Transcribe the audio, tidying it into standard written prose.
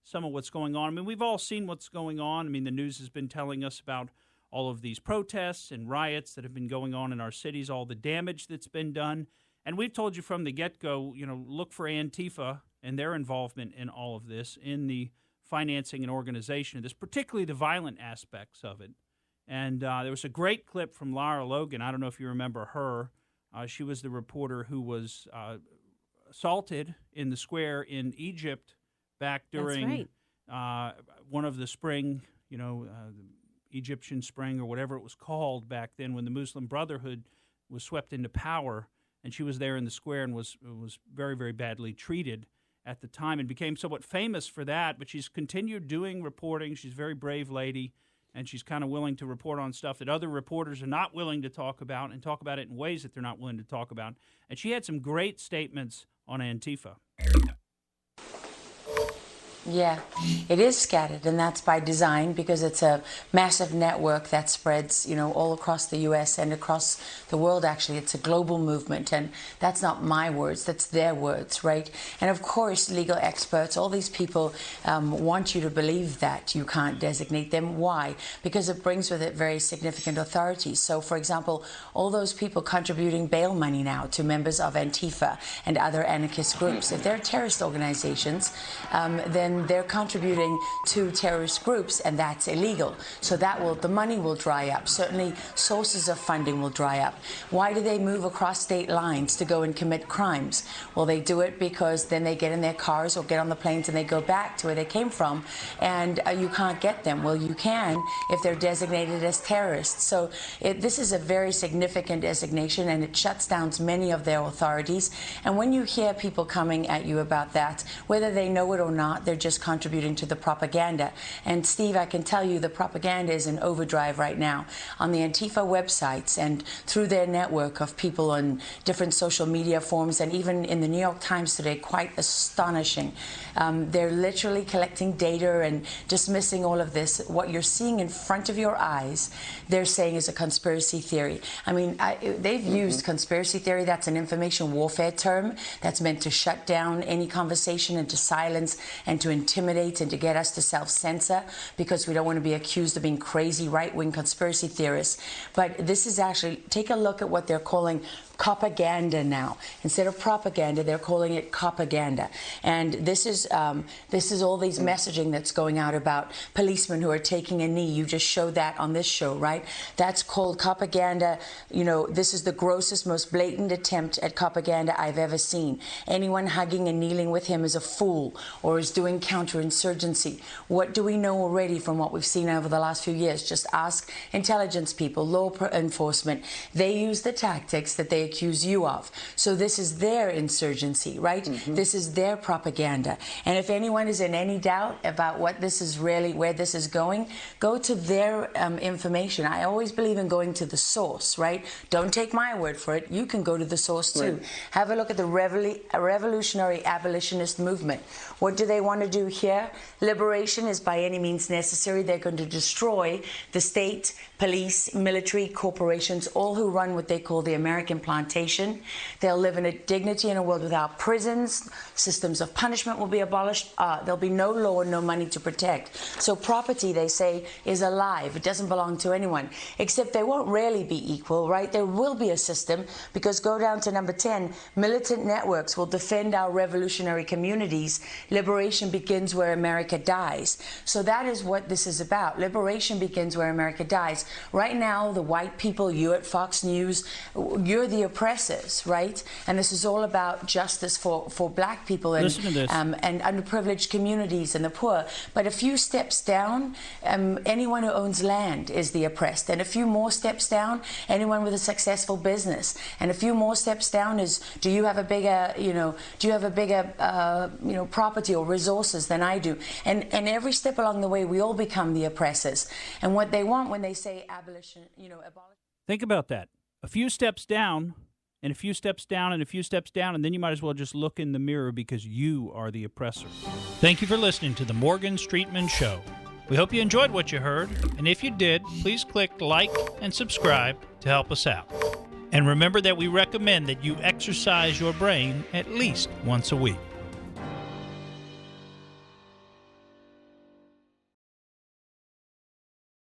some of what's going on. I mean, we've all seen what's going on. I mean, the news has been telling us about all of these protests and riots that have been going on in our cities, all the damage that's been done. And we've told you from the get-go, look for Antifa and their involvement in all of this, in the financing and organization of this, particularly the violent aspects of it. And there was a great clip from Lara Logan. I don't know if you remember her. She was the reporter who was assaulted in the square in Egypt back during one of the spring, the Egyptian Spring or whatever it was called back then, when the Muslim Brotherhood was swept into power. And she was there in the square and was very, very badly treated at the time and became somewhat famous for that. But she's continued doing reporting. She's a very brave lady, and she's kind of willing to report on stuff that other reporters are not willing to talk about, and talk about it in ways that they're not willing to talk about. And she had some great statements on Antifa. Yeah, it is scattered, and that's by design, because it's a massive network that spreads, all across the U.S. and across the world, actually. It's a global movement, and that's not my words, that's their words, right? And of course, legal experts, all these people want you to believe that you can't designate them. Why? Because it brings with it very significant authority. So, for example, all those people contributing bail money now to members of Antifa and other anarchist groups, if they're terrorist organizations, then they're contributing to terrorist groups, and that's illegal. So the money will dry up. Certainly sources of funding will dry up. Why do they move across state lines to go and commit crimes? Well, they do it because then they get in their cars or get on the planes and they go back to where they came from, and you can't get them. Well, you can if they're designated as terrorists. So this is a very significant designation, and it shuts down many of their authorities. And when you hear people coming at you about that, whether they know it or not, they're just contributing to the propaganda. And Steve, I can tell you the propaganda is in overdrive right now on the Antifa websites and through their network of people on different social media forums, and even in the New York Times today, quite astonishing. They're literally collecting data and dismissing all of this. What you're seeing in front of your eyes, they're saying is a conspiracy theory. I mean, they've used conspiracy theory. That's an information warfare term that's meant to shut down any conversation and to silence and to intimidate and to get us to self-censor, because we don't want to be accused of being crazy right-wing conspiracy theorists. But this is actually, take a look at what they're calling propaganda now. Instead of propaganda, they're calling it propaganda. And this is all these messaging that's going out about policemen who are taking a knee. You just showed that on this show, right? That's called propaganda. This is the grossest, most blatant attempt at propaganda I've ever seen. Anyone hugging and kneeling with him is a fool or is doing counterinsurgency. What do we know already from what we've seen over the last few years? Just ask intelligence people, law enforcement. They use the tactics that they accuse you of. So this is their insurgency, right? Mm-hmm. This is their propaganda. And if anyone is in any doubt about what this is really, where this is going, go to their information. I always believe in going to the source, right? Don't take my word for it. You can go to the source too. Right. Have a look at the revolutionary abolitionist movement. What do they want to do here? Liberation is by any means necessary. They're going to destroy the state, police, military, corporations, all who run what they call the American plantation. They'll live in a dignity in a world without prisons. Systems of punishment will be abolished. There'll be no law and no money to protect. So property, they say, is alive. It doesn't belong to anyone. Except they won't really be equal, right? There will be a system, because go down to number 10, militant networks will defend our revolutionary communities. Liberation begins where America dies. So that is what this is about. Liberation begins where America dies. Right now, the white people, you at Fox News, you're the oppressors, right? And this is all about justice for black people and underprivileged communities and the poor. But a few steps down, anyone who owns land is the oppressed. And a few more steps down, anyone with a successful business. And a few more steps down is, do you have a bigger, property or resources than I do? And every step along the way, we all become the oppressors. And what they want when they say abolition, abolish. Think about that. A few steps down, and a few steps down, and a few steps down, and then you might as well just look in the mirror, because you are the oppressor. Thank you for listening to the Morgan Streetman Show. We hope you enjoyed what you heard, and if you did, please click like and subscribe to help us out. And remember that we recommend that you exercise your brain at least once a week.